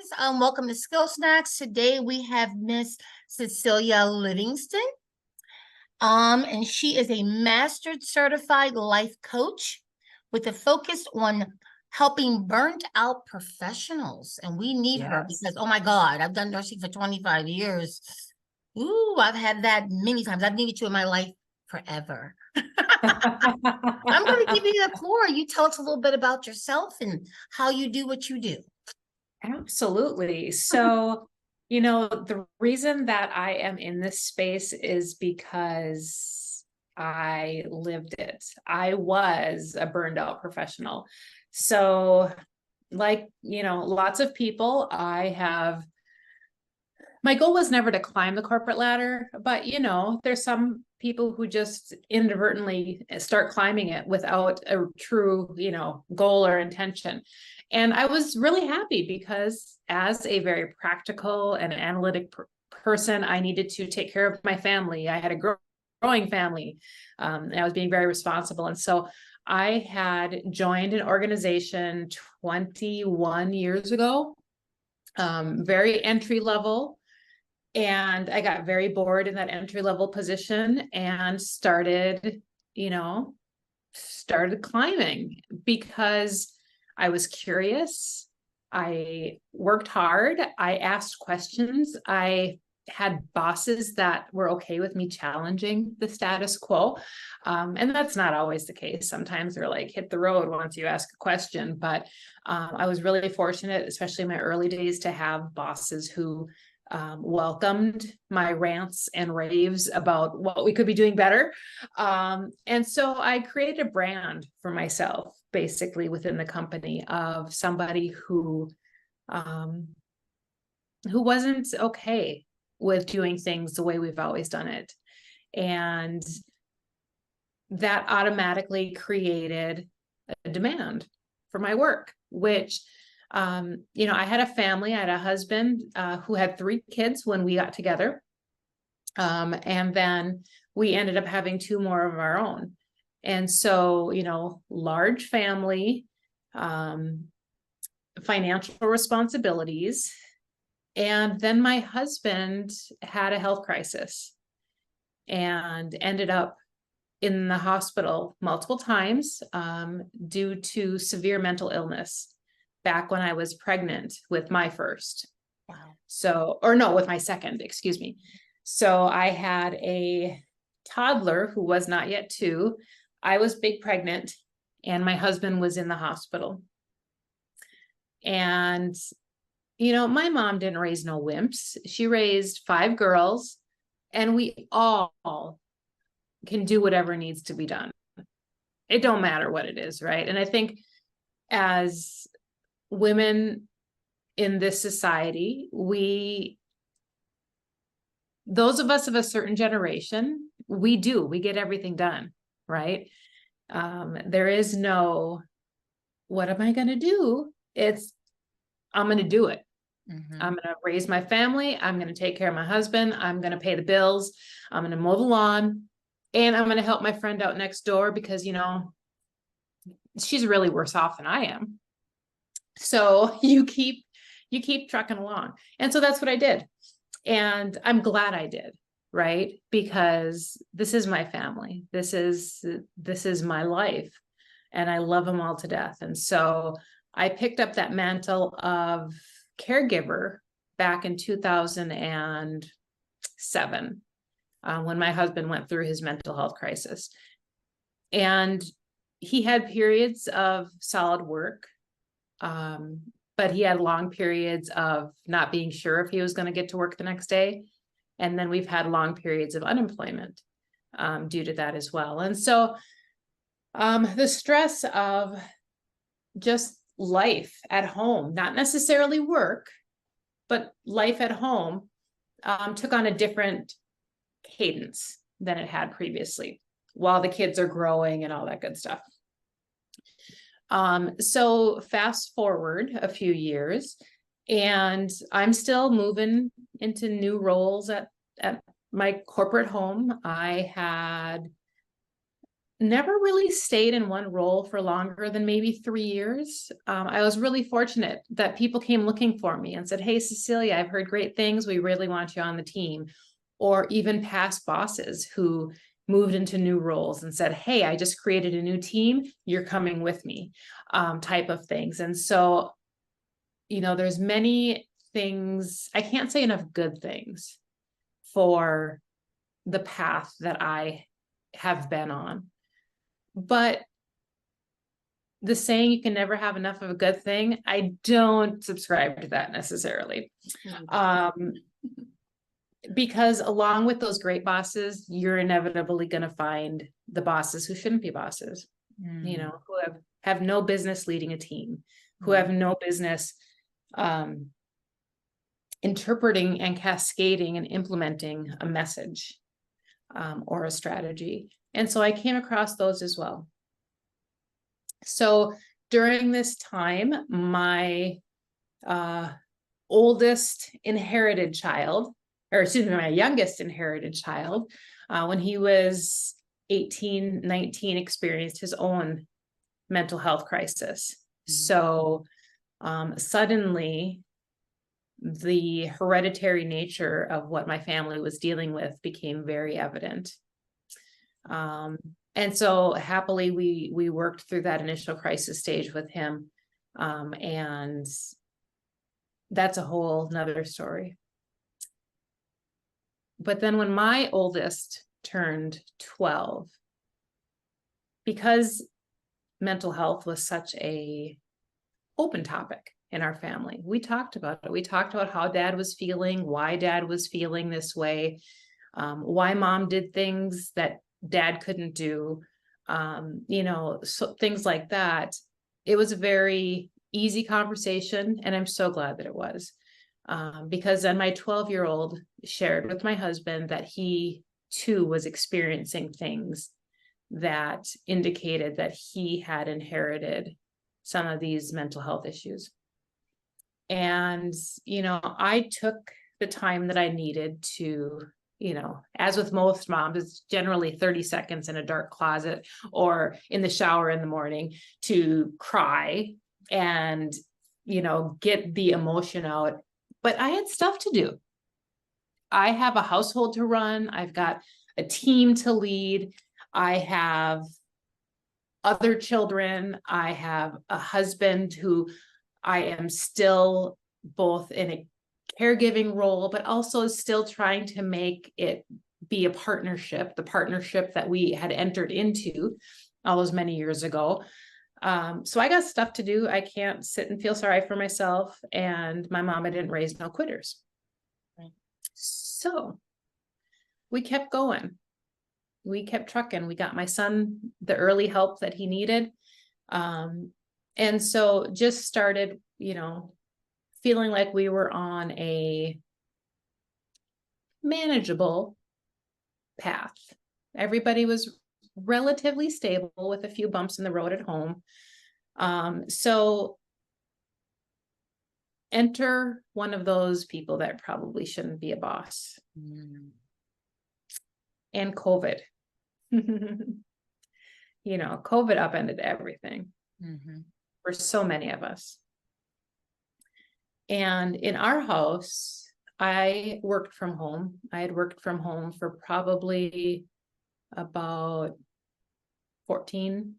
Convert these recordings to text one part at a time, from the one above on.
friends. Welcome to SkillSnacks. Today we have Miss Cecilia Livingston. And she is a mastered certified life coach with a focus on helping burnt out professionals. And we need her because, oh my God, I've done nursing for 25 years. Ooh, I've had that many times. I've needed you in my life forever. I'm going to give you the floor. You tell us a little bit about yourself and how you do what you do. Absolutely. So, the reason that I am in this space is because I lived it. I was a burned out professional. So, lots of people, my goal was never to climb the corporate ladder, but there's some people who just inadvertently start climbing it without a true, goal or intention. And I was really happy because as a very practical and analytic person, I needed to take care of my family. I had a growing family, and I was being very responsible. And so I had joined an organization 21 years ago, very entry level. And I got very bored in that entry level position and started climbing because I was curious. I worked hard. I asked questions. I had bosses that were okay with me challenging the status quo. And that's not always the case. Sometimes they're like, hit the road once you ask a question. But I was really fortunate, especially in my early days, to have bosses who welcomed my rants and raves about what we could be doing better. And so I created a brand for myself, basically within the company, of somebody who wasn't okay with doing things the way we've always done it. And that automatically created a demand for my work, which I had a family. I had a husband who had 3 kids when we got together. And then we ended up having 2 more of our own. And so, large family, financial responsibilities. And then my husband had a health crisis and ended up in the hospital multiple times due to severe mental illness. Back when I was pregnant with my first. Wow. With my second, excuse me. So I had a toddler who was not yet 2. I was big pregnant and my husband was in the hospital. And, my mom didn't raise no wimps. She raised 5 girls and we all can do whatever needs to be done. It don't matter what it is, right? And I think as women in this society, those of us of a certain generation, we get everything done, right? There is no, what am I going to do? I'm going to do it. Mm-hmm. I'm going to raise my family. I'm going to take care of my husband. I'm going to pay the bills. I'm going to mow the lawn, and I'm going to help my friend out next door because, she's really worse off than I am. So you keep trucking along. And so that's what I did. And I'm glad I did, right? Because this is my family. This is my life. And I love them all to death. And so I picked up that mantle of caregiver back in 2007, when my husband went through his mental health crisis. And he had periods of solid work. But he had long periods of not being sure if he was going to get to work the next day. And then we've had long periods of unemployment due to that as well. And so the stress of just life at home, not necessarily work, but life at home, took on a different cadence than it had previously while the kids are growing and all that good stuff. So fast forward a few years and I'm still moving into new roles at my corporate home. I had never really stayed in one role for longer than maybe 3 years. I was really fortunate that people came looking for me and said, "Hey, Cecilia, I've heard great things. We really want you on the team." Or even past bosses who moved into new roles and said, "Hey, I just created a new team. You're coming with me," type of things. And so, there's many things, I can't say enough good things for the path that I have been on. But the saying you can never have enough of a good thing, I don't subscribe to that necessarily. Because along with those great bosses, you're inevitably going to find the bosses who shouldn't be bosses, who have no business leading a team, who have no business interpreting and cascading and implementing a message or a strategy. And so I came across those as well. So during this time, my oldest inherited child, or excuse me, my youngest inherited child, when he was 18, 19, experienced his own mental health crisis. So suddenly, the hereditary nature of what my family was dealing with became very evident. And so happily, we worked through that initial crisis stage with him. And that's a whole nother story. But then when my oldest turned 12, because mental health was such a open topic in our family, we talked about it. We talked about how dad was feeling, why dad was feeling this way, why mom did things that dad couldn't do, so things like that. It was a very easy conversation, and I'm so glad that it was. Because then my 12-year-old shared with my husband that he too was experiencing things that indicated that he had inherited some of these mental health issues. And, I took the time that I needed to, as with most moms, it's generally 30 seconds in a dark closet or in the shower in the morning to cry and, get the emotion out. But I had stuff to do. I have a household to run. I've got a team to lead. I have other children. I have a husband who I am still both in a caregiving role, but also still trying to make it be a partnership, the partnership that we had entered into all those many years ago. So I got stuff to do. I can't sit and feel sorry for myself. And my mama didn't raise no quitters. Right. So we kept going. We kept trucking. We got my son the early help that he needed. And so just started, feeling like we were on a manageable path. Everybody was relatively stable with a few bumps in the road at home. So enter one of those people that probably shouldn't be a boss. And COVID. COVID upended everything for so many of us. And in our house, I worked from home. I had worked from home for probably about 14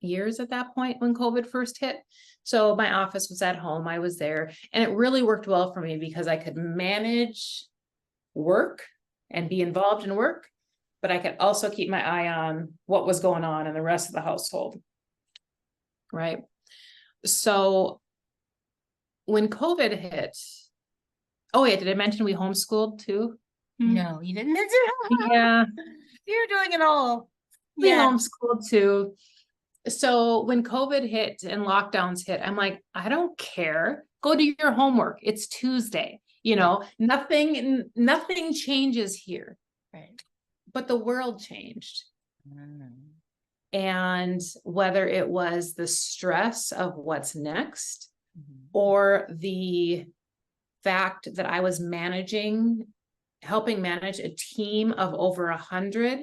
years at that point when COVID first hit. So my office was at home. I was there, and it really worked well for me because I could manage work and be involved in work, but I could also keep my eye on what was going on in the rest of the household. Right. So when COVID hit, oh yeah, did I mention we homeschooled too? No, you didn't mention it. Yeah. You're doing it all. We homeschooled too. So when COVID hit and lockdowns hit, I'm like, I don't care. Go do your homework. It's Tuesday. Nothing changes here. Right. But the world changed. And whether it was the stress of what's next or the fact that I was helping manage a team of over 100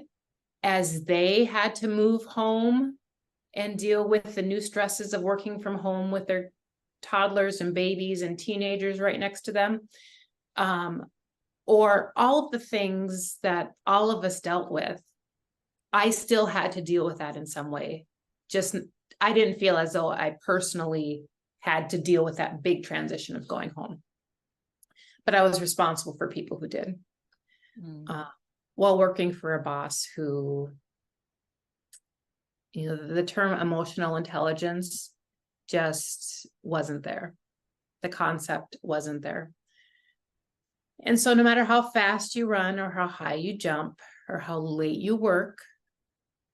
as they had to move home and deal with the new stresses of working from home with their toddlers and babies and teenagers right next to them, or all of the things that all of us dealt with, I still had to deal with that in some way. Just, I didn't feel as though I personally had to deal with that big transition of going home, but I was responsible for people who did. While working for a boss who, you know, the term emotional intelligence just wasn't there. The concept wasn't there. And so no matter how fast you run or how high you jump or how late you work,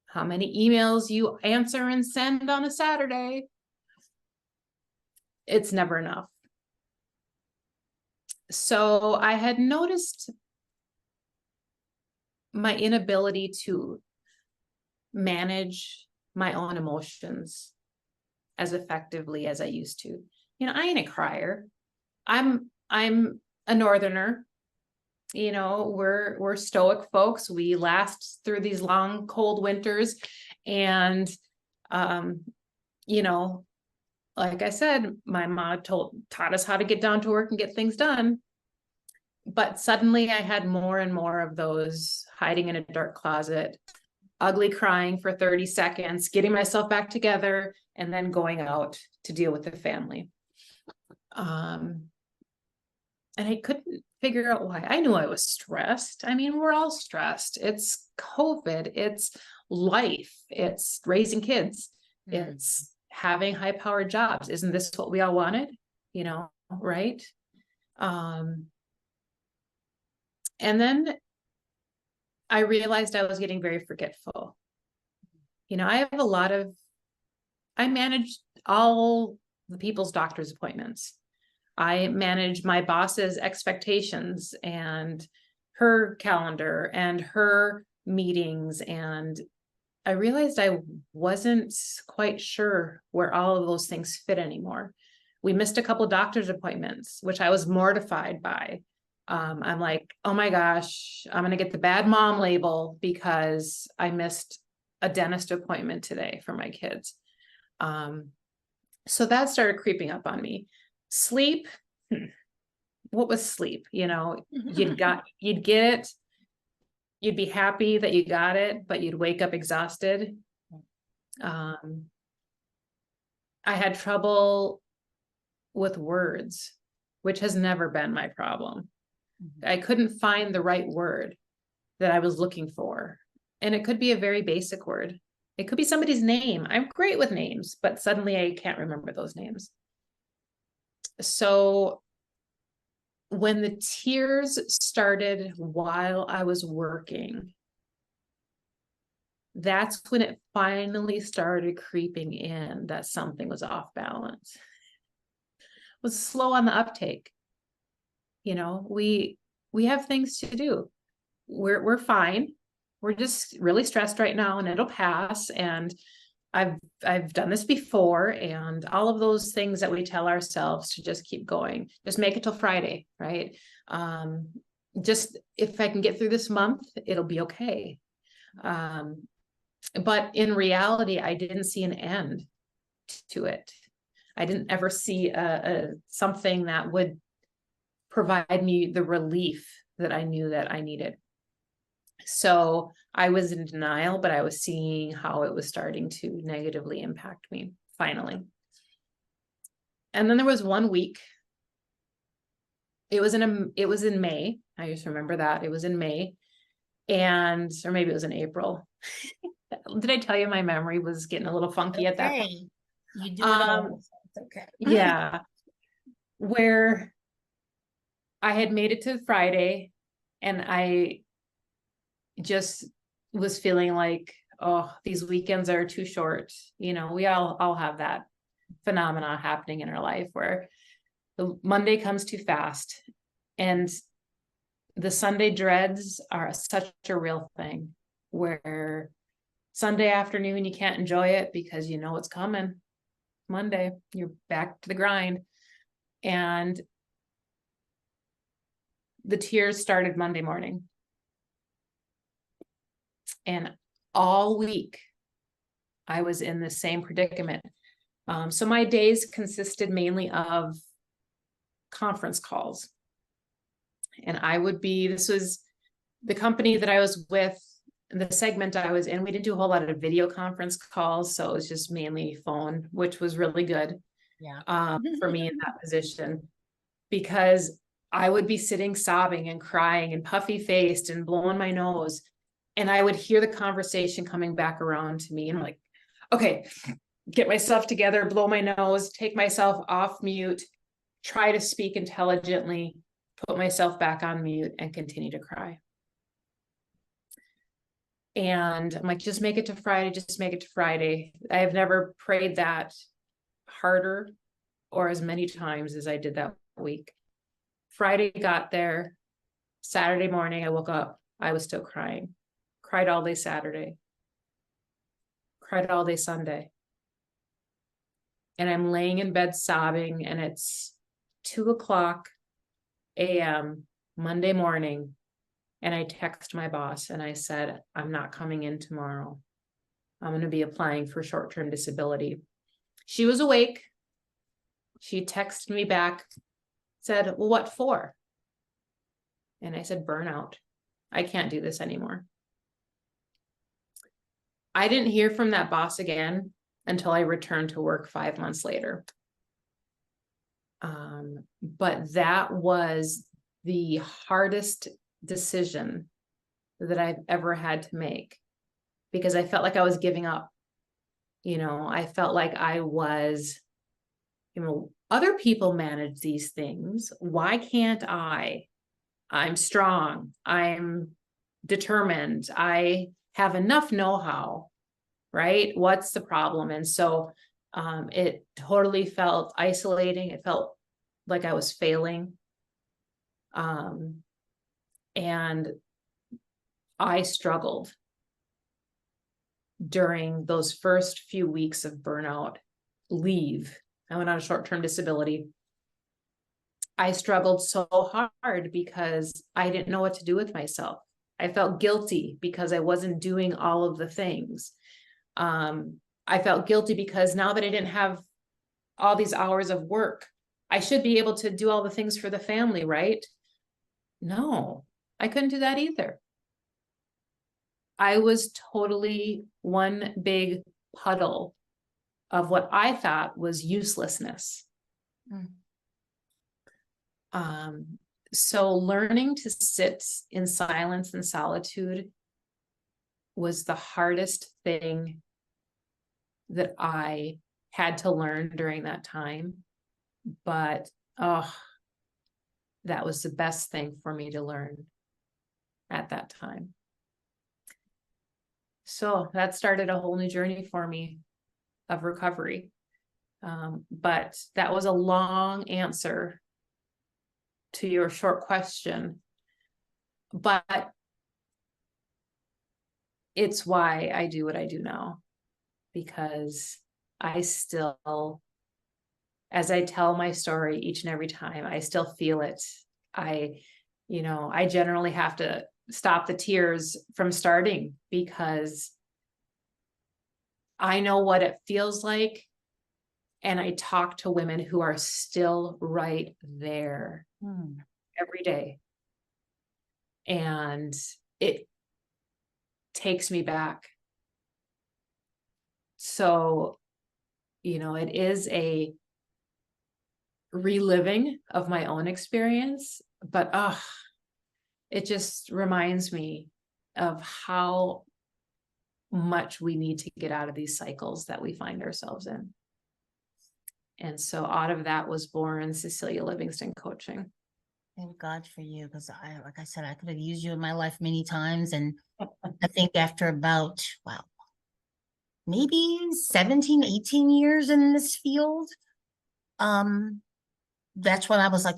how many emails you answer and send on a Saturday, it's never enough. So I had noticed my inability to manage my own emotions as effectively as I used to. You know, I ain't a crier. I'm a northerner. You know, we're stoic folks. We last through these long, cold winters. And you know, like I said, my mom taught us how to get down to work and get things done. But suddenly I had more and more of those hiding in a dark closet, ugly crying for 30 seconds, getting myself back together, and then going out to deal with the family. And I couldn't figure out why. I knew I was stressed. I mean, we're all stressed. It's COVID, it's life, it's raising kids, it's having high-powered jobs. Isn't this what we all wanted? You know, right? And then I realized I was getting very forgetful. You know, I managed all the people's doctor's appointments. I manage my boss's expectations and her calendar and her meetings. And I realized I wasn't quite sure where all of those things fit anymore. We missed a couple of doctor's appointments, which I was mortified by. I'm like, oh my gosh, I'm going to get the bad mom label because I missed a dentist appointment today for my kids. So that started creeping up on me. Sleep. What was sleep? You know, you'd get it. You'd be happy that you got it, but you'd wake up exhausted. I had trouble with words, which has never been my problem. I couldn't find the right word that I was looking for. And it could be a very basic word. It could be somebody's name. I'm great with names, but suddenly I can't remember those names. So when the tears started while I was working, that's when it finally started creeping in that something was off balance. It was slow on the uptake. You know, we have things to do. We're fine. We're just really stressed right now, and it'll pass. And I've done this before, and all of those things that we tell ourselves to just keep going, just make it till Friday, right? Just if I can get through this month, it'll be okay. But in reality, I didn't see an end to it. I didn't ever see something that would provide me the relief that I knew that I needed. So I was in denial, but I was seeing how it was starting to negatively impact me finally. And then there was one week. It was in May. I just remember that it was in May, or maybe it was in April. Did I tell you my memory was getting a little funky at that point? You do it all. It's okay. Yeah. Where I had made it to Friday, and I just was feeling like, oh, these weekends are too short. You know, we all have that phenomena happening in our life where the Monday comes too fast, and the Sunday dreads are such a real thing, where Sunday afternoon you can't enjoy it because you know it's coming. Monday, you're back to the grind. And the tears started Monday morning. And all week, I was in the same predicament. So my days consisted mainly of conference calls. And this was the company that I was with, the segment I was in. We didn't do a whole lot of video conference calls. So it was just mainly phone, which was really good for me in that position, because I would be sitting sobbing and crying and puffy faced and blowing my nose. And I would hear the conversation coming back around to me. And I'm like, okay, get myself together, blow my nose, take myself off mute, try to speak intelligently, put myself back on mute, and continue to cry. And I'm like, just make it to Friday, just make it to Friday. I have never prayed that harder or as many times as I did that week. Friday got there. Saturday morning, I woke up. I was still crying. Cried all day Saturday. Cried all day Sunday. And I'm laying in bed sobbing, and it's 2:00 a.m. Monday morning. And I text my boss and I said, I'm not coming in tomorrow. I'm going to be applying for short-term disability. She was awake. She texted me back, said, well, what for? And I said, burnout. I can't do this anymore. I didn't hear from that boss again until I returned to work 5 months later. But that was the hardest decision that I've ever had to make, because I felt like I was giving up. I felt like I was, other people manage these things. Why can't I? I'm strong. I'm determined. I have enough know-how, right? What's the problem? And so it totally felt isolating. It felt like I was failing. And I struggled during those first few weeks of burnout leave. I went on a short-term disability. I struggled so hard because I didn't know what to do with myself. I felt guilty because I wasn't doing all of the things. I felt guilty because now that I didn't have all these hours of work, I should be able to do all the things for the family, right? No, I couldn't do that either. I was totally one big puddle of what I thought was uselessness. So learning to sit in silence and solitude was the hardest thing that I had to learn during that time. But that was the best thing for me to learn at that time. So that started a whole new journey for me of recovery. But that was a long answer to your short question. But it's why I do what I do now, because I still, as I tell my story each and every time, I still feel it. I generally have to stop the tears from starting, because I know what it feels like. And I talk to women who are still right there every day. And it takes me back. So, it is a reliving of my own experience, but it just reminds me of how much we need to get out of these cycles that we find ourselves in. And so out of that was born Cecilia Livingston Coaching. Thank God for you, because like I said, I could have used you in my life many times. And I think after about, maybe 17, 18 years in this field, that's when I was like,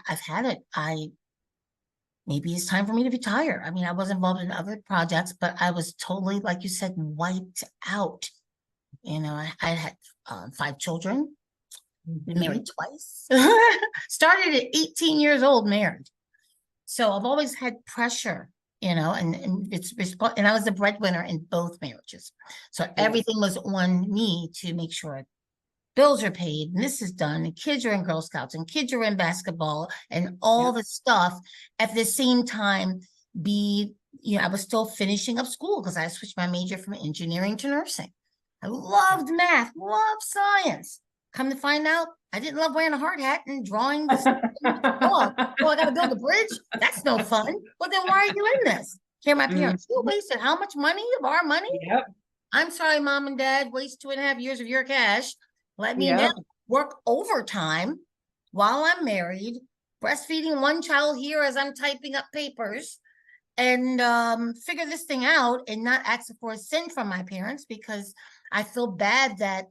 I've had it. Maybe it's time for me to retire. I mean, I was involved in other projects, but I was totally, like you said, wiped out. I had 5 children, been married twice, started at 18 years old, married. So I've always had pressure and and I was the breadwinner in both marriages. So everything was on me to make sure bills are paid and this is done and kids are in Girl Scouts and kids are in basketball and all the stuff at the same time I was still finishing up school because I switched my major from engineering to nursing. I loved math, loved science. Come to find out, I didn't love wearing a hard hat and drawing this. Oh, I got to build a bridge? That's no fun. Well, then why are you in this? Here, my parents, you wasted how much money of our money? Yep. I'm sorry, mom and dad, waste 2.5 years of your cash. Let me Yep. now work overtime while I'm married, breastfeeding one child here as I'm typing up papers, and figure this thing out and not ask for a cent from my parents, because I feel bad that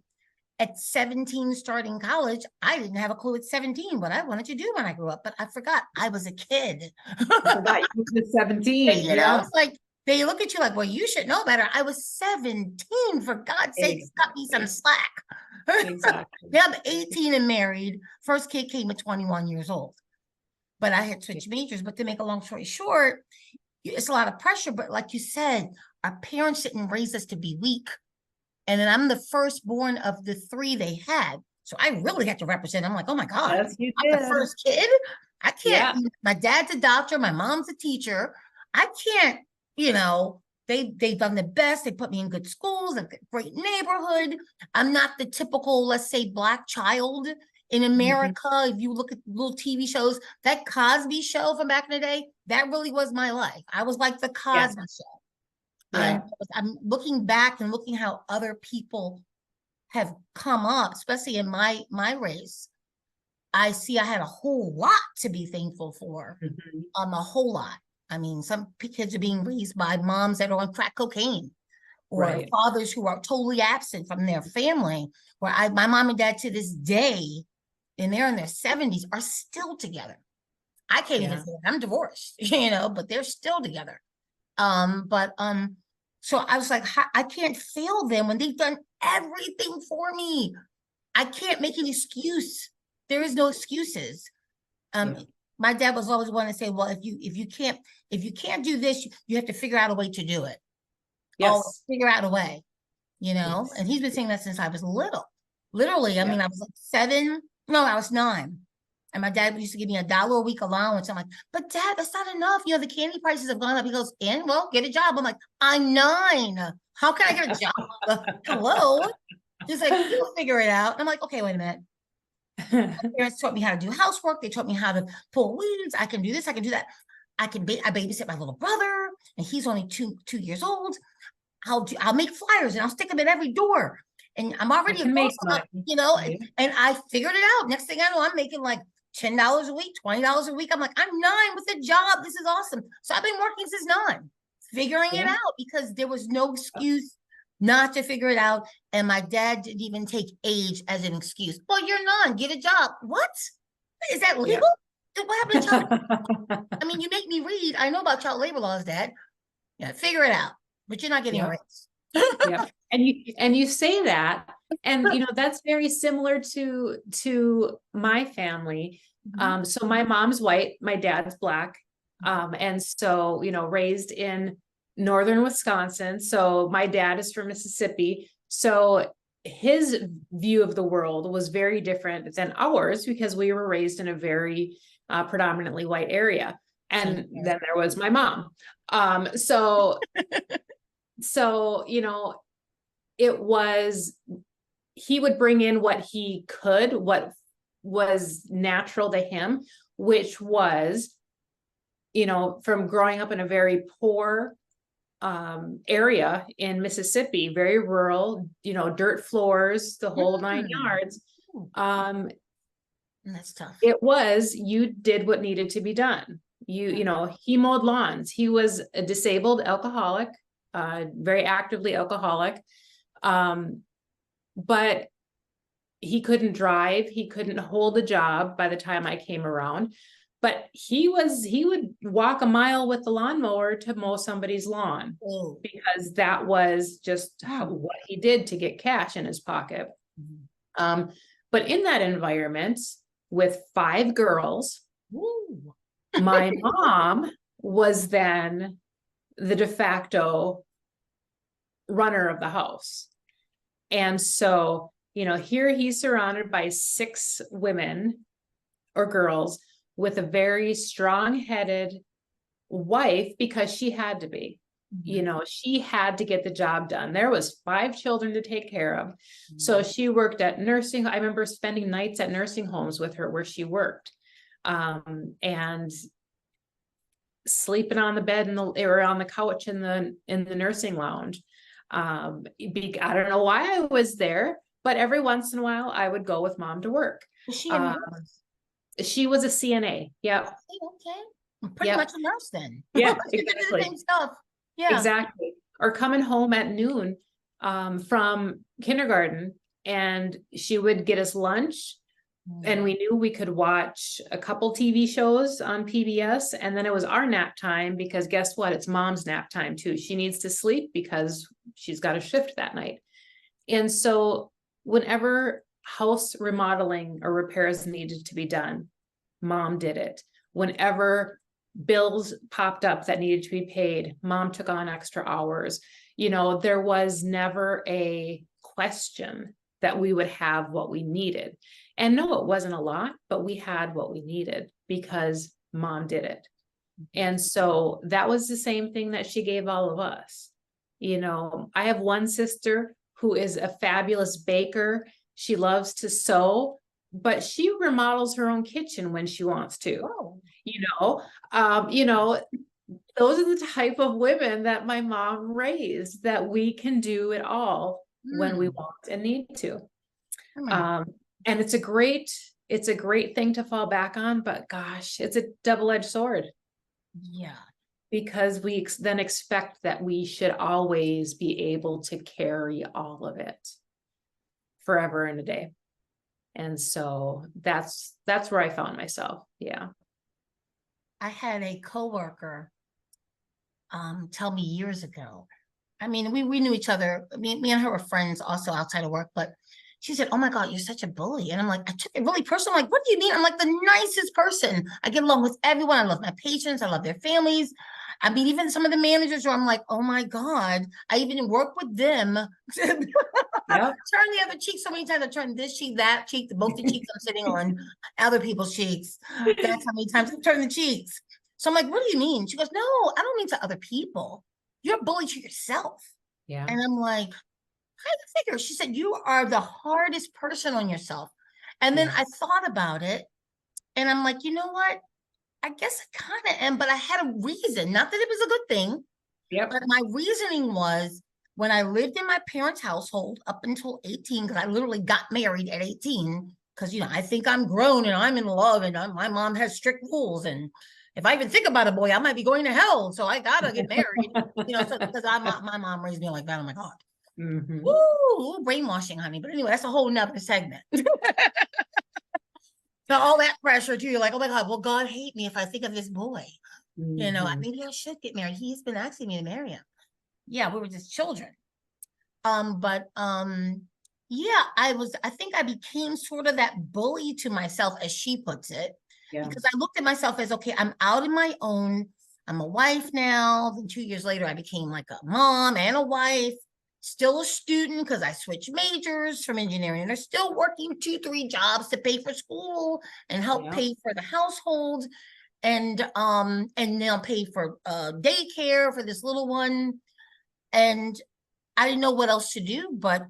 at 17 starting college, I didn't have a clue at 17 what I wanted to do when I grew up, but I forgot I was a kid. I forgot you were 17. It's like they look at you like, well, you should know better. I was 17, for God's sake, cut me some slack. Exactly. Yeah, I'm 18 and married. First kid came at 21 years old. But I had switched majors. But to make a long story short, it's a lot of pressure. But like you said, our parents didn't raise us to be weak. And then I'm the firstborn of the 3 they had. So I really had to represent. I'm like, oh my God, Yes, you I'm did. the first kid. I can't. Yeah. My dad's a doctor. My mom's a teacher. I can't, they've done the best. They put me in good schools, a great neighborhood. I'm not the typical, let's say, Black child in America. If you look at little TV shows, that Cosby Show from back in the day, that really was my life. I was like the Cosby Show. Yeah. I'm looking back and looking how other people have come up, especially in my race. I see I had a whole lot to be thankful for. A whole lot. I mean, some kids are being raised by moms that are on crack cocaine, or fathers who are totally absent from their family. Where my mom and dad to this day, and they're in their 70s, are still together. I can't even say I'm divorced, but they're still together. So I was like, I can't fail them when they've done everything for me. I can't make an excuse. There is no excuses. My dad was always one to say, well, if you can't do this, you have to figure out a way to do it. Yes. Figure out a way, and he's been saying that since I was little. Literally, I mean, I was like 7, no, I was 9. And my dad used to give me $1 a week allowance. I'm like, but Dad, that's not enough. The candy prices have gone up. He goes, and well, get a job. I'm like, I'm 9. How can I get a job? Hello? He's like, you'll figure it out. I'm like, okay, wait a minute. My parents taught me how to do housework. They taught me how to pull weeds. I can do this. I can do that. I babysit my little brother, and he's only two years old. I'll make flyers and I'll stick them at every door. And I'm already and I figured it out. Next thing I know, I'm making like $10 a week, $20 a week. I'm like, I'm 9 with a job. This is awesome. So I've been working since 9, figuring it out, because there was no excuse not to figure it out. And my dad didn't even take age as an excuse. Well, you're 9, get a job. What? Is that legal? What happened to child? I mean, you make me read. I know about child labor laws, Dad. Yeah, figure it out. But you're not getting a raise. And you say that, and that's very similar to my family. So my mom's white, my dad's Black, and so raised in northern Wisconsin. So my dad is from Mississippi. So his view of the world was very different than ours, because we were raised in a very predominantly white area. And then there was my mom. So, he would bring in what he could, what was natural to him, which was, from growing up in a very poor area in Mississippi, very rural, dirt floors, the whole 9 yards. That's tough. It was, you did what needed to be done. He mowed lawns. He was a disabled alcoholic. Very actively alcoholic, but he couldn't drive. He couldn't hold a job by the time I came around, but he would walk a mile with the lawnmower to mow somebody's lawn, because that was just what he did to get cash in his pocket. But in that environment with 5 girls, my mom was then the de facto runner of the house. And so, here he's surrounded by 6 women or girls with a very strong-headed wife, because she had to be. She had to get the job done. There was 5 children to take care of. So she worked at nursing. I remember spending nights at nursing homes with her where she worked, and sleeping on the bed or on the couch in the nursing lounge. I don't know why I was there, but every once in a while I would go with mom to work. Was she a nurse? She was a CNA. Yeah. Okay. Pretty much a nurse then. Yeah, She did the exactly. same stuff. Yeah. Exactly. Or coming home at noon from kindergarten, and she would get us lunch, and we knew we could watch a couple TV shows on PBS, and then it was our nap time, because guess what? It's mom's nap time too. She needs to sleep because she's got a shift that night. And so whenever house remodeling or repairs needed to be done, mom did it. Whenever bills popped up that needed to be paid, mom took on extra hours. There was never a question that we would have what we needed. And no, it wasn't a lot, but we had what we needed because mom did it. And so that was the same thing that she gave all of us. I have one sister who is a fabulous baker. She loves to sew, but she remodels her own kitchen when she wants to. Those are the type of women that my mom raised, that we can do it all when we want and need to. And it's a great thing to fall back on, but gosh, it's a double-edged sword. Yeah. Because we then expect that we should always be able to carry all of it forever and a day. And so that's where I found myself. Yeah. I had a coworker tell me years ago. I mean, we knew each other. Me and her were friends also outside of work, but she said, "Oh my God, you're such a bully." And I'm like, I took it really personal. I'm like, what do you mean? I'm like the nicest person. I get along with everyone. I love my patients. I love their families. I mean, even some of the managers where I'm like, oh my God, I even work with them. Turn the other cheek so many times. I turn this cheek, that cheek, both the cheeks I'm sitting on, other people's cheeks. That's how many times I turn the cheeks. So I'm like, what do you mean? She goes, no, I don't mean to other people. You're a bully to yourself. Yeah. And I'm like, how do you figure? She said, you are the hardest person on yourself. And then I thought about it, and I'm like, you know what? I guess I kind of am, but I had a reason. Not that it was a good thing. But my reasoning was, when I lived in my parents' household up until 18, because I literally got married at 18, because, I think I'm grown and I'm in love, and my mom has strict rules. And if I even think about a boy, I might be going to hell. So I got to get married, because my mom raised me like that. Oh my God. Woo, brainwashing, honey. But anyway, that's a whole nother segment. So all that pressure too, you're like, oh my God, will God hate me if I think of this boy? Maybe I should get married. He's been asking me to marry him. Yeah, we were just children. Yeah, I think I became sort of that bully to myself, as she puts it, because I looked at myself as, okay, I'm out on my own. I'm a wife now. Then 2 years later, I became like a mom and a wife. Still a student, because I switched majors from engineering. They're still working 2-3 jobs to pay for school and help pay for the household, and they'll pay for daycare for this little one. And I didn't know what else to do, but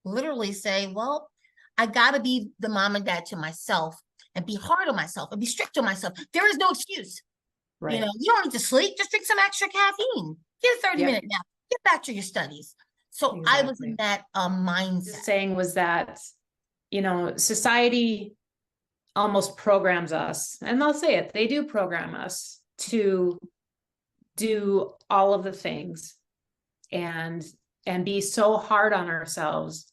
literally say, well, I gotta be the mom and dad to myself, and be hard on myself, and be strict on myself. There is no excuse. You don't need to sleep. Just drink some extra caffeine. Get a 30-minute nap. Get back to your studies. So I was in that mindset. Saying was that, society almost programs us, and they'll say it, they do program us to do all of the things and be so hard on ourselves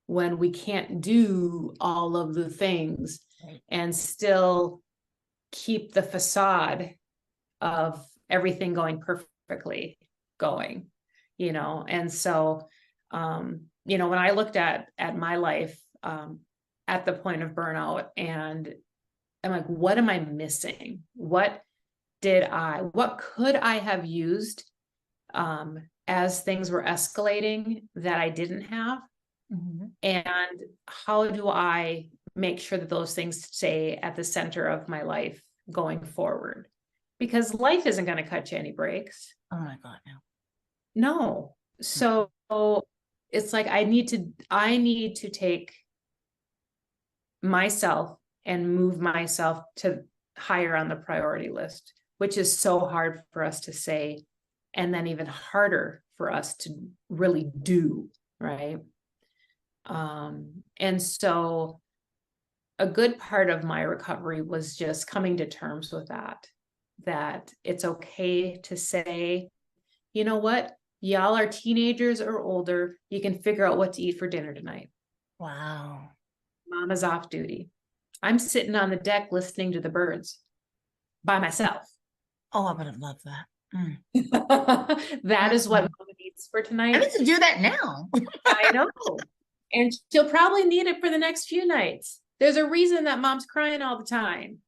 when we can't do all of the things, and still keep the facade of everything going perfectly going. And so, when I looked at my life, at the point of burnout, and I'm like, what am I missing? What could I have used as things were escalating that I didn't have. Mhm. And how do I make sure that those things stay at the center of my life going forward? Because life isn't going to cut you any breaks. Oh my God, no. No. So it's like I need to take myself and move myself to higher on the priority list, which is so hard for us to say, and then even harder for us to really do, right? And so a good part of my recovery was just coming to terms with that it's okay to say, you know what, y'all are teenagers or older, you can figure out what to eat for dinner tonight. Wow. Mama's off duty. I'm sitting on the deck listening to the birds by myself. Oh, I would have loved that. Mm. That is what mama needs for I tonight. need to do that now. I know. And she'll probably need it for the next few nights. There's a reason that mom's crying all the time.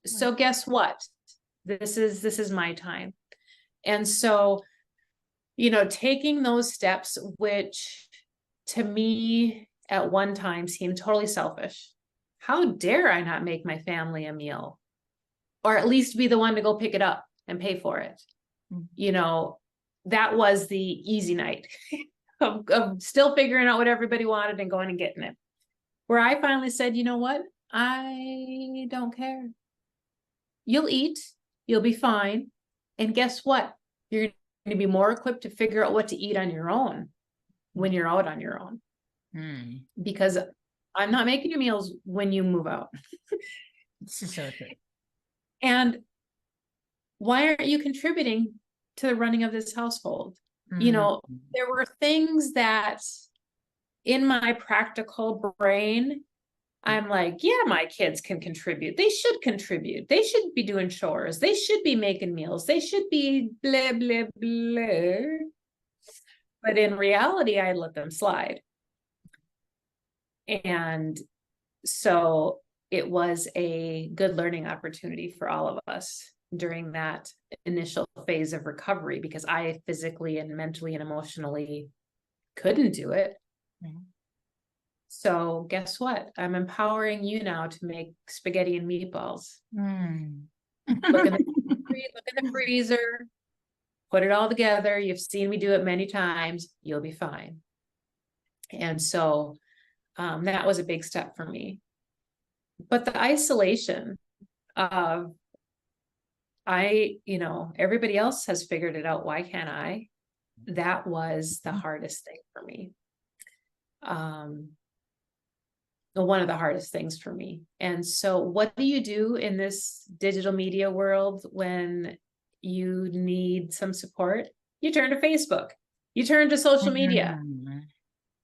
So guess what? This is my time. And so, taking those steps, which to me at one time seemed totally selfish. How dare I not make my family a meal? Or at least be the one to go pick it up and pay for it. That was the easy night of still figuring out what everybody wanted and going and getting it. Where I finally said, you know what? I don't care. You'll eat, you'll be fine. And guess what? You're going to be more equipped to figure out what to eat on your own when you're out on your own. Because I'm not making you meals when you move out. This is so good. And why aren't you contributing to the running of this household? There were things that in my practical brain, I'm like, yeah, my kids can contribute. They should contribute. They should be doing chores. They should be making meals. They should be blah, blah, blah. But in reality, I let them slide. And so it was a good learning opportunity for all of us during that initial phase of recovery, because I physically and mentally and emotionally couldn't do it. So guess what? I'm empowering you now to make spaghetti and meatballs. Look in the freezer, put it all together. You've seen me do it many times. You'll be fine. And so that was a big step for me. But the isolation of everybody else has figured it out. Why can't I? That was the hardest thing for me. One of the hardest things for me. And so what do you do in this digital media world when you need some support? You turn to Facebook, you turn to social media,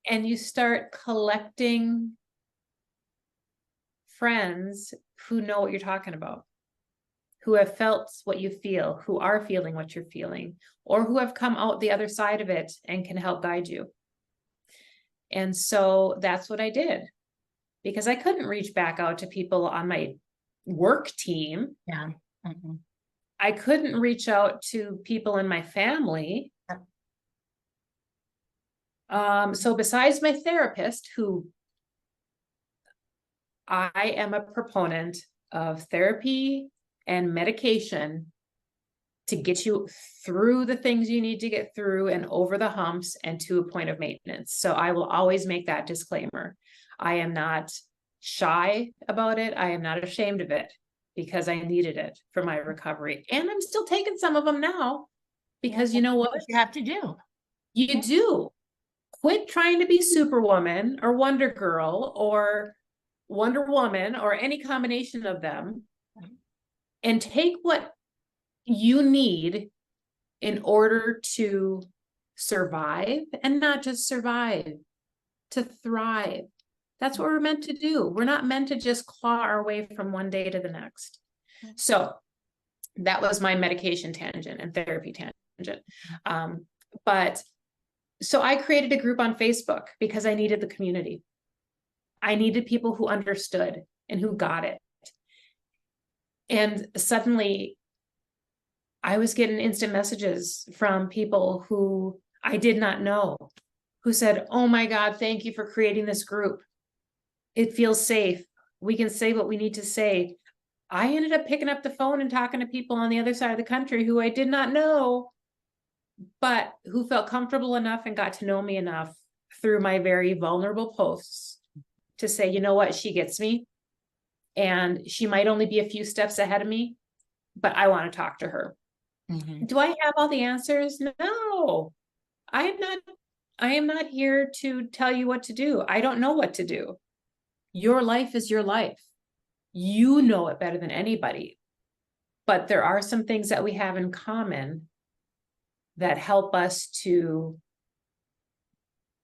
and you start collecting friends who know what you're talking about, who have felt what you feel, who are feeling what you're feeling, or who have come out the other side of it and can help guide you. And so that's what I did, because I couldn't reach back out to people on my work team. Yeah. I couldn't reach out to people in my family. So besides my therapist, who I am a proponent of therapy and medication to get you through the things you need to get through and over the humps and to a point of maintenance. So I will always make that disclaimer. I am not shy about it. I am not ashamed of it, because I needed it for my recovery. And I'm still taking some of them now, because you know what? You have to do. You do. Quit trying to be Superwoman or Wonder Girl or Wonder Woman or any combination of them, and take what you need in order to survive, and not just survive, to thrive. That's what we're meant to do. We're not meant to just claw our way from one day to the next. So that was my medication tangent and therapy tangent. But so I created a group on Facebook because I needed the community. I needed people who understood and who got it. And suddenly I was getting instant messages from people who I did not know, who said, "Oh my God, thank you for creating this group. It feels safe. We can say what we need to say." I ended up picking up the phone and talking to people on the other side of the country who I did not know, but who felt comfortable enough and got to know me enough through my very vulnerable posts to say, you know what, she gets me. And she might only be a few steps ahead of me, but I want to talk to her. Mhm. Do I have all the answers? No, I am not here to tell you what to do. I don't know what to do. Your life is your life. You know it better than anybody. But there are some things that we have in common that help us to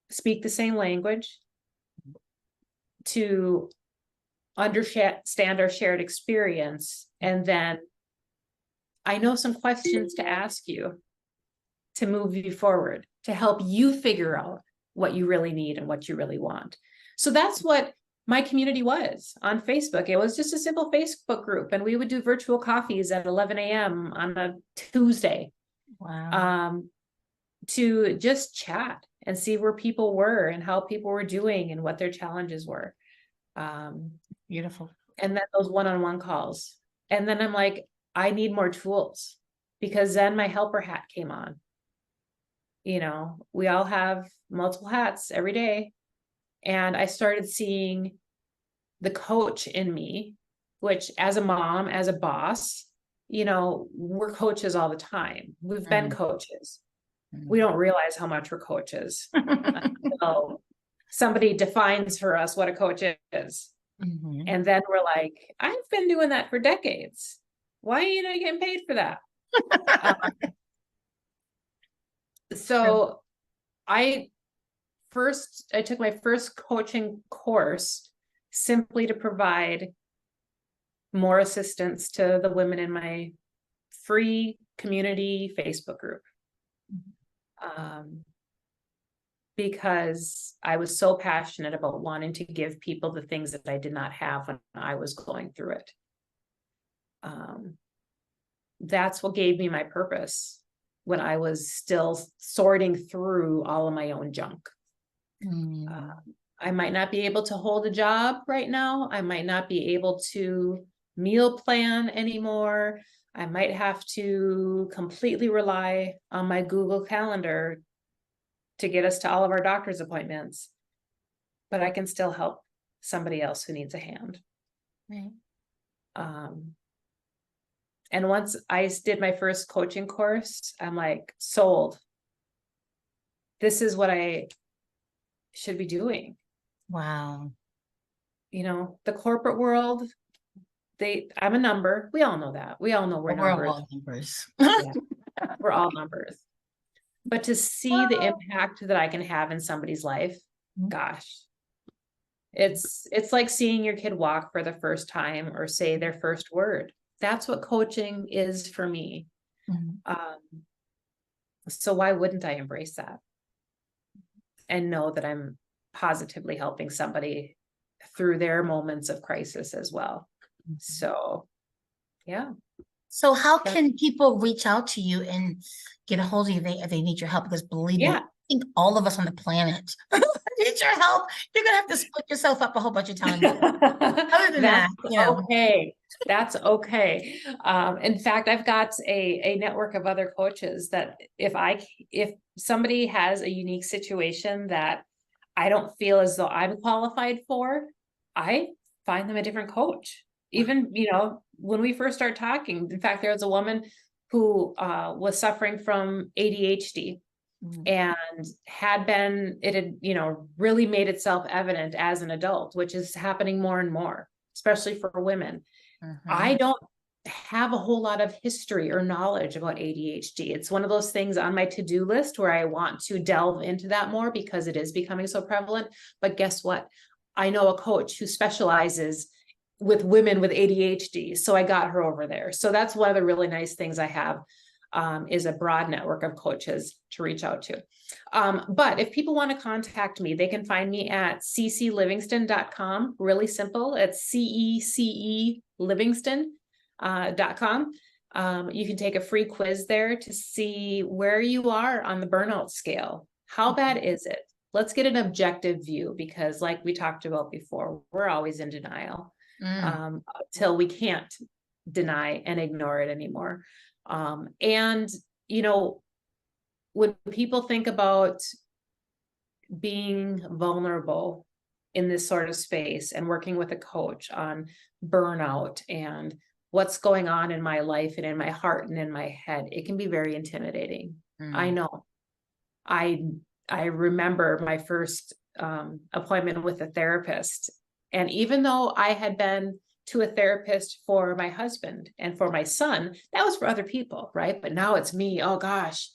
speak the same language, to understand our shared experience. And then I know some questions to ask you to move you forward, to help you figure out what you really need and what you really want. So that's what my community was on Facebook. It was just a simple Facebook group, and we would do virtual coffees at 11 a.m. on a Tuesday. Wow. To just chat and see where people were and how people were doing and what their challenges were. Beautiful. And then those one-on-one calls. And then I'm like, I need more tools, because then my helper hat came on. You know, we all have multiple hats every day. And I started seeing the coach in me, which as a mom, as a boss, you know, we're coaches all the time. We've been coaches. We don't realize how much we're coaches until somebody defines for us what a coach is. Mhm. And then we're like, I've been doing that for decades. Why are you not getting paid for that? So I took my first coaching course simply to provide more assistance to the women in my free community Facebook group. Because I was so passionate about wanting to give people the things that I did not have when I was going through it. That's what gave me my purpose when I was still sorting through all of my own junk. I might not be able to hold a job right now. I might not be able to meal plan anymore. I might have to completely rely on my Google Calendar to get us to all of our doctor's appointments, but I can still help somebody else who needs a hand. Right. And once I did my first coaching course, I'm like, sold. This is what I should be doing. Wow. You know, the corporate world, I'm a number. We all know that. We all know we're numbers. All numbers. Yeah, we're all numbers. But to see the impact that I can have in somebody's life, gosh, it's like seeing your kid walk for the first time or say their first word. That's what coaching is for me. So why wouldn't I embrace that and know that I'm positively helping somebody through their moments of crisis as well? So, yeah. So how can people reach out to you and get a hold of you if they need your help? Because believe me, I think all of us on the planet need your help. You're gonna have to split yourself up a whole bunch of times. Other than that, you know. Okay. That's okay. In fact, I've got a network of other coaches that if somebody has a unique situation that I don't feel as though I'm qualified for, I find them a different coach. Even, you know, when we first started talking, in fact, there was a woman who was suffering from ADHD and it had, you know, really made itself evident as an adult, which is happening more and more, especially for women. I don't have a whole lot of history or knowledge about ADHD. It's one of those things on my to-do list where I want to delve into that more because it is becoming so prevalent. But guess what? I know a coach who specializes with women with ADHD. So I got her over there. So that's one of the really nice things I have, is a broad network of coaches to reach out to. But if people want to contact me, they can find me at cclivingston.com. Really simple. It's CECE Livingston.com. You can take a free quiz there to see where you are on the burnout scale. How bad is it? Let's get an objective view, because like we talked about before, we're always in denial until we can't deny and ignore it anymore. And, you know, when people think about being vulnerable in this sort of space and working with a coach on burnout and what's going on in my life and in my heart and in my head, it can be very intimidating. I know. I remember my first appointment with a therapist. And even though I had been to a therapist for my husband and for my son, that was for other people, right? But now it's me. Oh gosh,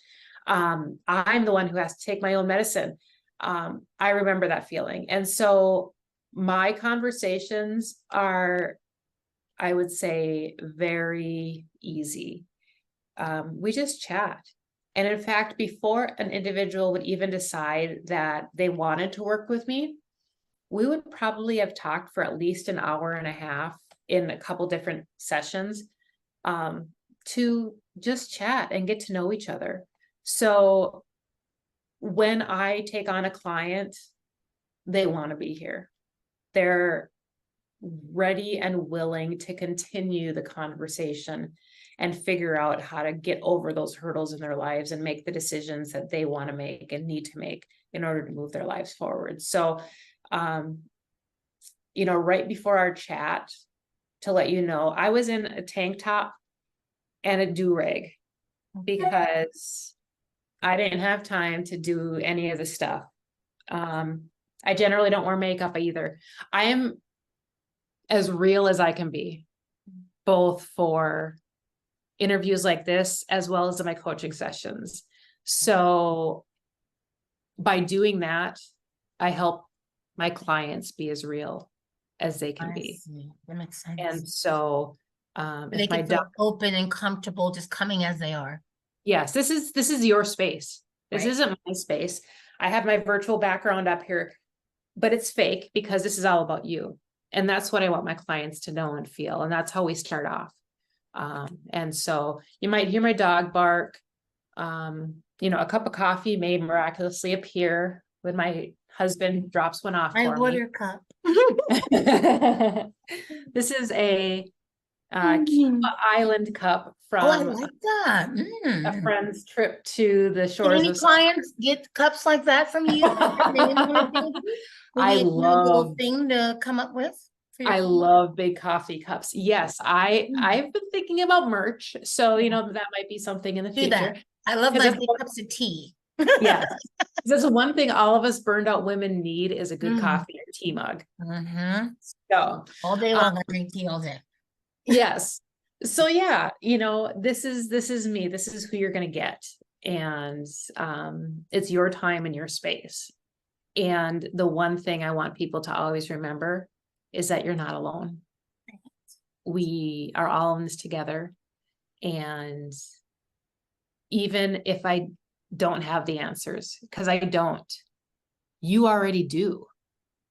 I'm the one who has to take my own medicine. I remember that feeling. And so my conversations are, I would say, very easy. We just chat. And in fact, before an individual would even decide that they wanted to work with me, we would probably have talked for at least an hour and a half in a couple different sessions to just chat and get to know each other. So when I take on a client, they want to be here. They're ready and willing to continue the conversation and figure out how to get over those hurdles in their lives and make the decisions that they want to make and need to make in order to move their lives forward. So, you know, right before our chat, to let you know, I was in a tank top and a do-rag because I didn't have time to do any of the stuff. I generally don't wear makeup either. I am as real as I can be, both for interviews like this, as well as in my coaching sessions. So by doing that, I help my clients be as real as they can be. That makes sense. And so, they can feel open and comfortable just coming as they are. Yes, this is your space. This Right. isn't my space. I have my virtual background up here, but it's fake because this is all about you. And that's what I want my clients to know and feel. And that's how we start off. And so you might hear my dog bark. You know, a cup of coffee may miraculously appear when my husband drops one off My for water cup. me. This is a Cuba Island cup Oh, I from like that. a friend's trip to the Did shores any of clients get cups like that from you? I A love little thing to come up with for your I clients? love big coffee cups. Yes, I've been thinking about merch, so you know that might be something in the Do future. that. I love 'Cause my it's big cups of tea. yeah, that's one thing all of us burned out women need is a good coffee or tea mug. So All day long, I drink tea all day. yes. So yeah, you know, this is me. This is who you're gonna get. And it's your time and your space. And the one thing I want people to always remember is that you're not alone. We are all in this together. And even if I don't have the answers, because I don't, you already do.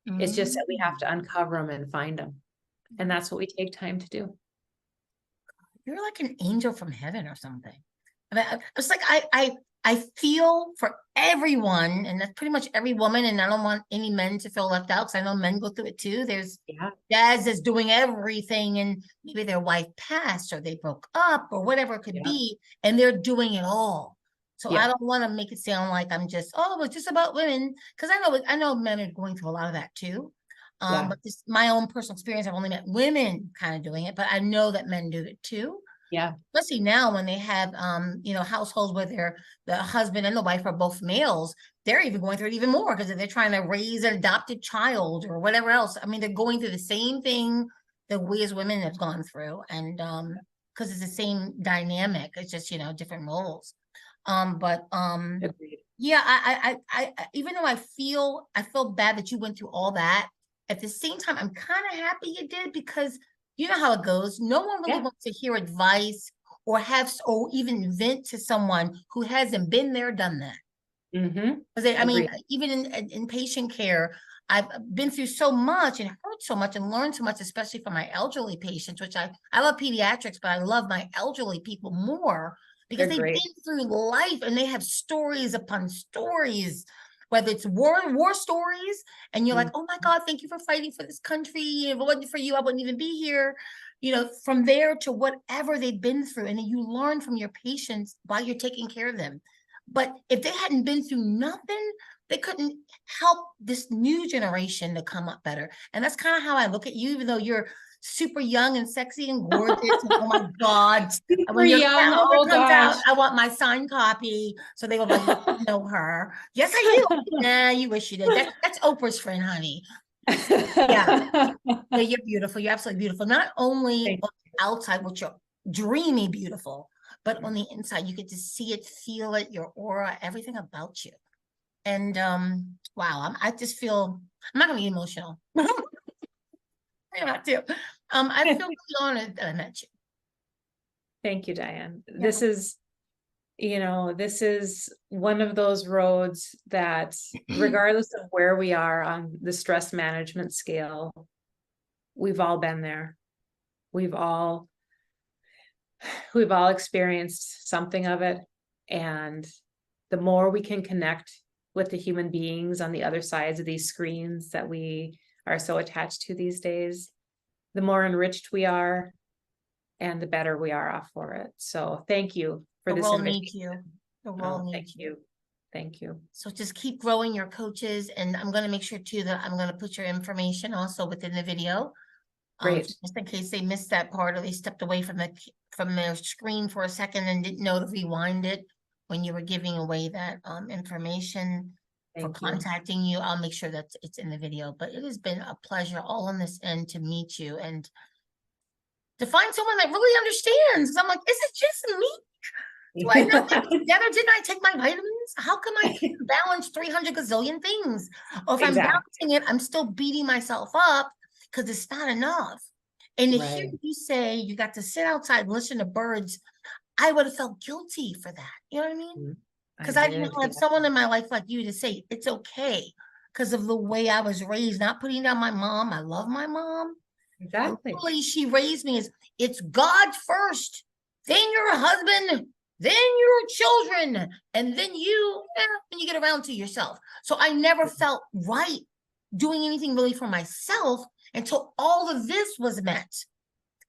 It's just that we have to uncover them and find them. And that's what we take time to do. You're like an angel from heaven or something. I mean, it's like I feel for everyone, and that's pretty much every woman, and I don't want any men to feel left out because I know men go through it too. There's dads that's doing everything, and maybe their wife passed or they broke up or whatever it could be, and they're doing it all. So I don't want to make it sound like I'm just, oh, it's just about women, because I know men are going through a lot of that too. But just my own personal experience, I've only met women kind of doing it, but I know that men do it too. Yeah. Especially now when they have, you know, households where the husband and the wife are both males, they're even going through it even more because they're trying to raise an adopted child or whatever else. I mean, they're going through the same thing that we as women have gone through. And because it's the same dynamic, it's just, you know, different roles. Agreed. Yeah, I even though I feel bad that you went through all that, at the same time, I'm kind of happy you did, because you know how it goes. No one really wants to hear advice or even vent to someone who hasn't been there, done that. I mean, even in patient care, I've been through so much and heard so much and learned so much, especially from my elderly patients, which I love pediatrics, but I love my elderly people more because They're they've great. been through life and they have stories upon stories, whether it's war stories, and you're like, oh my God, thank you for fighting for this country. If it wasn't for you, I wouldn't even be here. From there to whatever they've been through, and then you learn from your patients while you're taking care of them. But if they hadn't been through nothing, they couldn't help this new generation to come up better. And that's kind of how I look at you, even though you're super young and sexy and gorgeous. And, oh my God. Super When your young. calendar Oh comes gosh. out, I want my signed copy. So they will like, know her. Yes, I do. Nah, you wish you did. That's Oprah's friend, honey. Yeah. Yeah, you're beautiful. You're absolutely beautiful. Not only on the outside, which you're dreamy beautiful, but on the inside, you get to see it, feel it, your aura, everything about you. And wow, I just feel I'm not gonna be emotional. I'm not to. I feel really honored that I met you. Thank you, Diane. Yeah. This is one of those roads that regardless of where we are on the stress management scale, we've all been there. We've all experienced something of it. And the more we can connect with the human beings on the other sides of these screens that we are so attached to these days, the more enriched we are and the better we are off for it. So thank you for The this world invitation. needs you. The world Thank needs you. Thank you. So just keep growing your coaches, and I'm going to make sure too that I'm going to put your information also within the video. Great. Just in case they missed that part or they stepped away from their screen for a second and didn't know to rewind it when you were giving away that information for Thank you. contacting you. I'll make sure that it's in the video. But it has been a pleasure all on this end to meet you and to find someone that really understands. I'm like, is it just me? Do I not get it together? Didn't I take my vitamins? How come I can't balance 300 gazillion things? Or if I'm balancing it, I'm still beating myself up because it's not enough. And to hear you say you got to sit outside and listen to birds, I would have felt guilty for that. You know what I mean? Because I didn't have someone in my life like you to say it's okay because of the way I was raised, not putting down my mom. I love my mom. Exactly. Really, she raised me as it's God first, then your husband, then your children, and then you, when you get around to yourself. So I never felt right doing anything really for myself until all of this was met.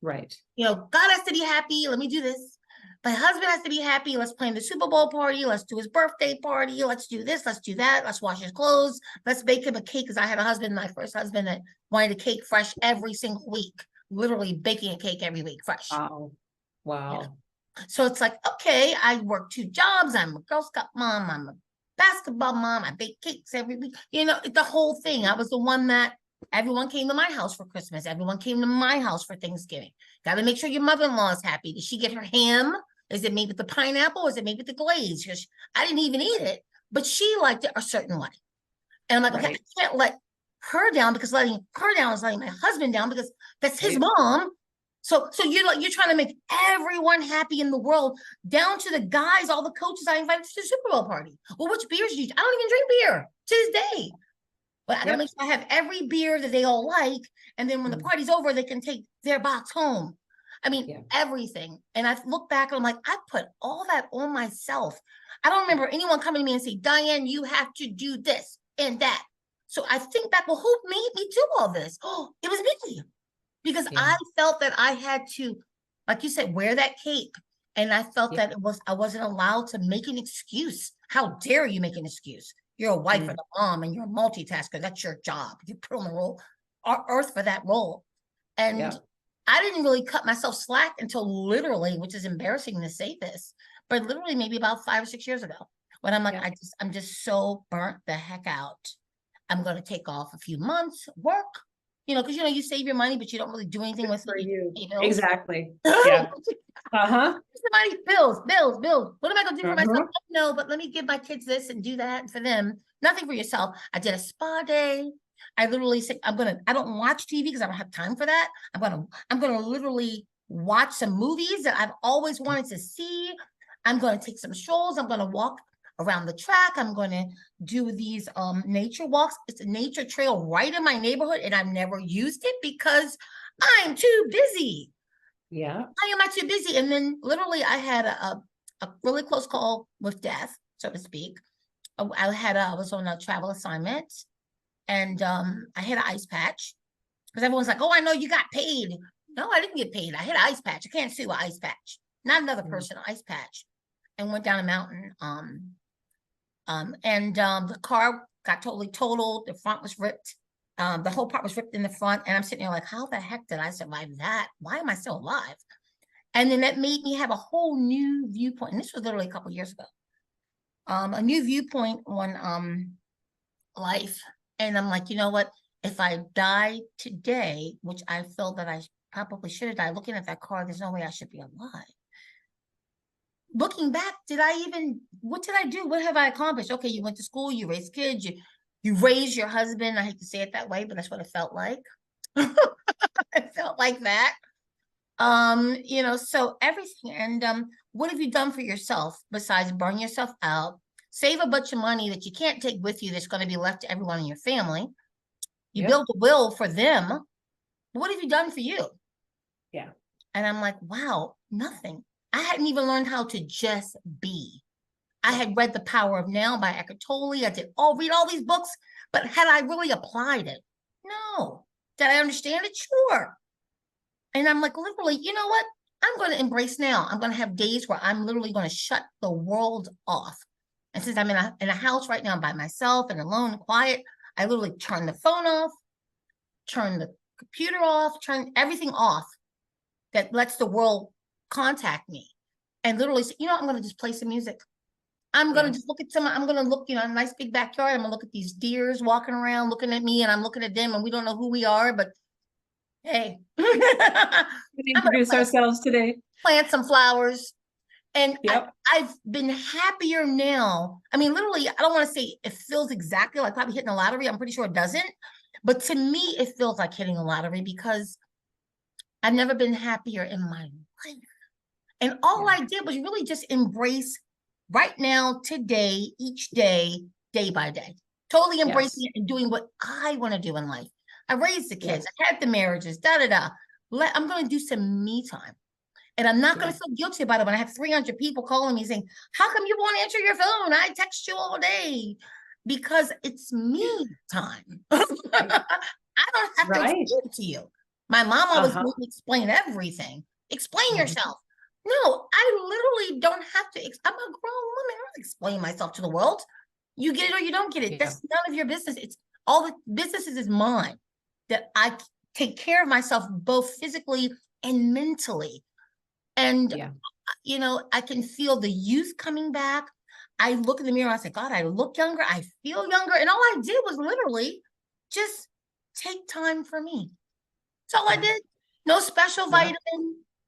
Right. God has to be happy. Let me do this. My husband has to be happy. Let's plan the Super Bowl party. Let's do his birthday party. Let's do this. Let's do that. Let's wash his clothes. Let's bake him a cake. Because I had a husband, my first husband, that wanted a cake fresh every single week. Literally baking a cake every week, fresh. Wow. Wow. So it's like, okay, I work 2 jobs. I'm a Girl Scout mom. I'm a basketball mom. I bake cakes every week. The whole thing. I was the one that everyone came to my house for Christmas. Everyone came to my house for Thanksgiving. Got to make sure your mother-in-law is happy. Did she get her ham? Is it made with the pineapple? Is it made with the glaze? Because I didn't even eat it, but she liked it a certain way. And I'm like, okay, I can't let her down because letting her down is letting my husband down because that's his mom. So you're trying to make everyone happy in the world, down to the guys, all the coaches I invited to the Super Bowl party. Well, which beers do you? I don't even drink beer to this day. But I gotta make sure I have every beer that they all like, and then when the party's over, they can take their box home. I mean, everything. And I look back and I'm like, I put all that on myself. I don't remember anyone coming to me and say, Diane, you have to do this and that. So I think back, well, who made me do all this? Oh, it was me. Because I felt that I had to, like you said, wear that cape. And I felt that I wasn't allowed to make an excuse. How dare you make an excuse? You're a wife and a mom and you're a multitasker. That's your job. You put on the role, earth for that role. And I didn't really cut myself slack until literally, which is embarrassing to say this, but literally maybe about 5 or 6 years ago, when I'm like, I'm just so burnt the heck out. I'm going to take off a few months, work, because you save your money, but you don't really do anything with it. You. Exactly. Yeah. Bills. What am I going to do for myself? No, but let me give my kids this and do that for them. Nothing for yourself. I did a spa day. I literally said, I don't watch TV because I don't have time for that. I'm gonna literally watch some movies that I've always wanted to see. I'm going to take some strolls. I'm going to walk around the track. I'm going to do these nature walks. It's a nature trail right in my neighborhood, and I've never used it because I'm too busy. Yeah. Why am I too busy? And then literally I had a really close call with death, so to speak. I was on a travel assignment, and I had an ice patch because everyone's like, "Oh, I know you got paid." No, I didn't get paid. I had an ice patch. I can't sue an ice patch. Not another person, ice patch. And went down a mountain. The car got totally totaled. The front was ripped. The whole part was ripped in the front. And I'm sitting there like, how the heck did I survive that? Why am I still alive? And then that made me have a whole new viewpoint. And this was literally a couple of years ago. A new viewpoint on life. And I'm like, you know what? If I die today, which I feel that I probably should have died, looking at that car, there's no way I should be alive. Looking back, what did I do? What have I accomplished? Okay, you went to school, you raised kids, you raised your husband. I hate to say it that way, but that's what it felt like. It felt like that. So everything. And what have you done for yourself besides burn yourself out, save a bunch of money that you can't take with you that's going to be left to everyone in your family? You build a will for them. What have you done for you? Yeah. And I'm like, wow, nothing. I hadn't even learned how to just be. I had read The Power of Now by Eckhart Tolle. I read all these books, but had I really applied it? No. Did I understand it? Sure. And I'm like, literally, you know what? I'm going to embrace now. I'm going to have days where I'm literally going to shut the world off. And since I'm in a house right now by myself and alone and quiet, I literally turn the phone off, turn the computer off, turn everything off that lets the world contact me, and literally say, I'm going to just play some music. I'm going to just look at I'm going to look, a nice big backyard. I'm going to look at these deers walking around, looking at me, and I'm looking at them, and we don't know who we are, but hey, We introduce ourselves today. Plant some flowers. And I've been happier now. I mean, literally, I don't want to say it feels exactly like probably hitting a lottery. I'm pretty sure it doesn't. But to me, it feels like hitting a lottery because I've never been happier in my life. And all I did was really just embrace right now, today, each day, day by day. Totally embracing it and doing what I want to do in life. I raised the kids. I had the marriages, I'm going to do some me time. And I'm not going to feel guilty about it when I have 300 people calling me saying, how come you won't answer your phone? I text you all day. Because it's me time. I don't have to explain it to you. My mom always made me explain everything. Explain yourself. No, I literally don't have to. I'm a grown woman. I don't explain myself to the world. You get it or you don't get it. That's none of your business. It's all the businesses is mine. That I take care of myself both physically and mentally. And, I can feel the youth coming back. I look in the mirror and I say, God, I look younger. I feel younger. And all I did was literally just take time for me. That's all I did. No special vitamin,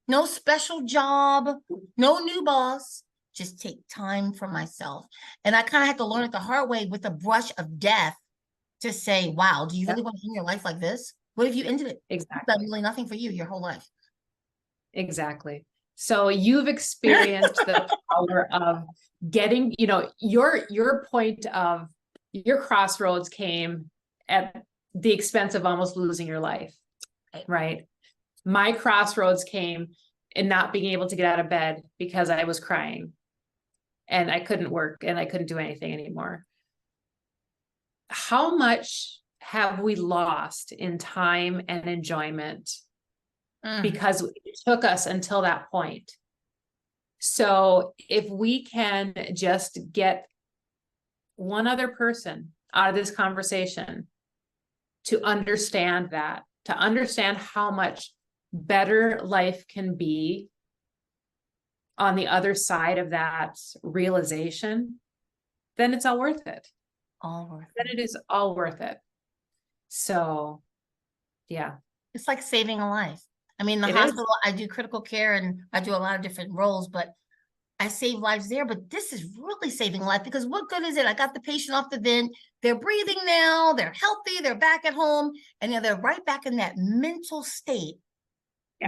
no special job, no new boss. Just take time for myself. And I kind of had to learn it the hard way with the brush of death to say, wow, do you really want to end your life like this? What if you ended it? Exactly. It's done really nothing for you your whole life. Exactly. So you've experienced the power of getting, your point of your crossroads came at the expense of almost losing your life, right? My crossroads came in not being able to get out of bed because I was crying and I couldn't work and I couldn't do anything anymore. How much have we lost in time and enjoyment because it took us until that point? So if we can just get one other person out of this conversation to understand that, to understand how much better life can be on the other side of that realization, then it's all worth it. Then it is all worth it. So, yeah. It's like saving a life. I mean, the hospital, I do critical care and I do a lot of different roles, but I save lives there. But this is really saving life because what good is it? I got the patient off the vent. They're breathing now. They're healthy. They're back at home. And now they're right back in that mental state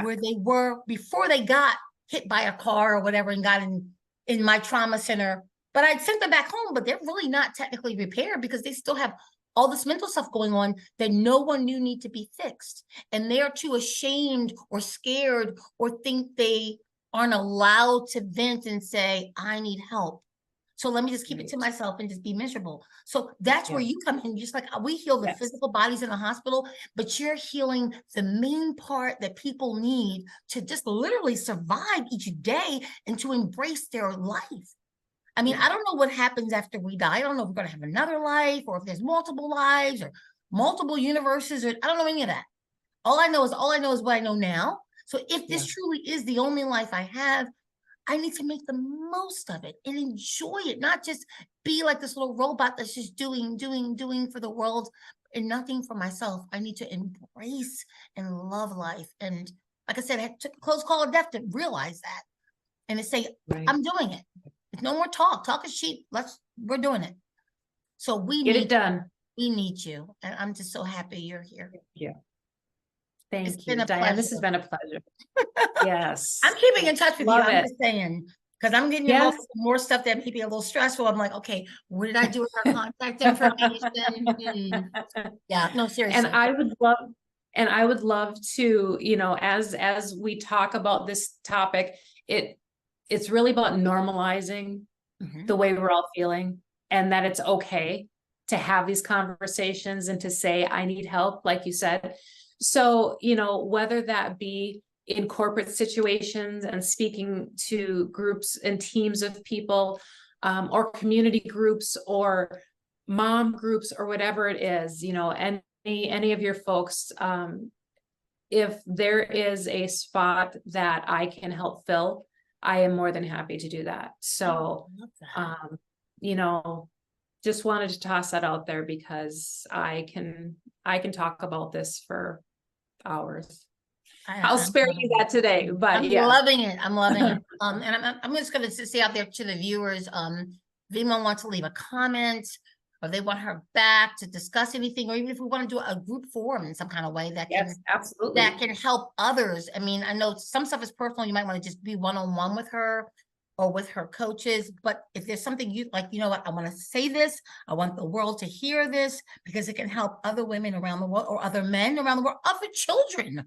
where they were before they got hit by a car or whatever and got in my trauma center But I'd sent them back home, but they're really not technically repaired because they still have all this mental stuff going on that no one knew need to be fixed. And they're too ashamed or scared or think they aren't allowed to vent and say, I need help. So let me just keep it to myself and just be miserable. So that's where you come in. Just like we heal the physical bodies in the hospital, but you're healing the main part that people need to just literally survive each day and to embrace their life. I mean, I don't know what happens after we die. I don't know if we're going to have another life or if there's multiple lives or multiple universes, or I don't know any of that. All I know is what I know now. So if this truly is the only life I have, I need to make the most of it and enjoy it, not just be like this little robot that's just doing for the world and nothing for myself. I need to embrace and love life. And like I said, I took a close call of death to realize that and to say, I'm doing it. It's no more talk. Talk is cheap. We're doing it. So we Get it done. We need you. And I'm just so happy you're here. Thank you, Diane. This has been a pleasure. Yes. I'm keeping in touch with Love you. it. I'm just saying, because I'm getting involved with more stuff that may be a little stressful. I'm like, okay, what did I do with our contact information? Yeah, no, seriously. And I would love to, you know, as we talk about this topic, it's really about normalizing the way we're all feeling, and that it's okay to have these conversations and to say, I need help, like you said. So, you know, whether that be in corporate situations and speaking to groups and teams of people, or community groups or mom groups or whatever it is, you know, any of your folks, if there is a spot that I can help fill, I am more than happy to do that. So, you know, just wanted to toss that out there because I can talk about this for hours. I'll spare you that today, but I'm loving it. I'm loving it. And I'm just going to say out there to the viewers, if anyone wants to leave a comment or they want her back to discuss anything, or even if we want to do a group forum in some kind of way that can help others. I mean, I know some stuff is personal. You might want to just be one-on-one with her or with her coaches. But if there's something you like, you know what, I want to say this, I want the world to hear this because it can help other women around the world or other men around the world, other children.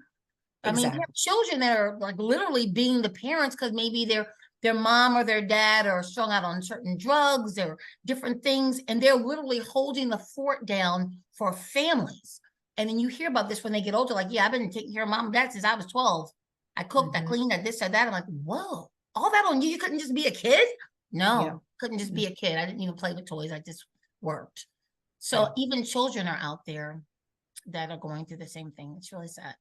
I mean, we have children that are like literally being the parents because maybe their mom or their dad are strung out on certain drugs or different things, and they're literally holding the fort down for families. And then you hear about this when they get older, like, yeah, I've been taking care of mom and dad since I was 12. I cooked, I cleaned, I this or that. I'm like, whoa, all that on you? You couldn't just be a kid? No, couldn't just be a kid. I didn't even play with toys. I just worked. So even children are out there that are going through the same thing. It's really sad.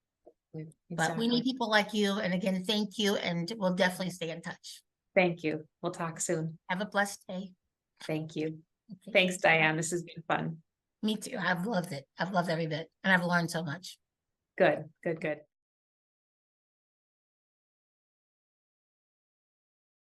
But we need people like you. And again, thank you. And we'll definitely stay in touch. Thank you. We'll talk soon. Have a blessed day. Thank you. Okay. Thanks, Diane. This has been fun. Me too. I've loved it. I've loved every bit. And I've learned so much. Good, good, good.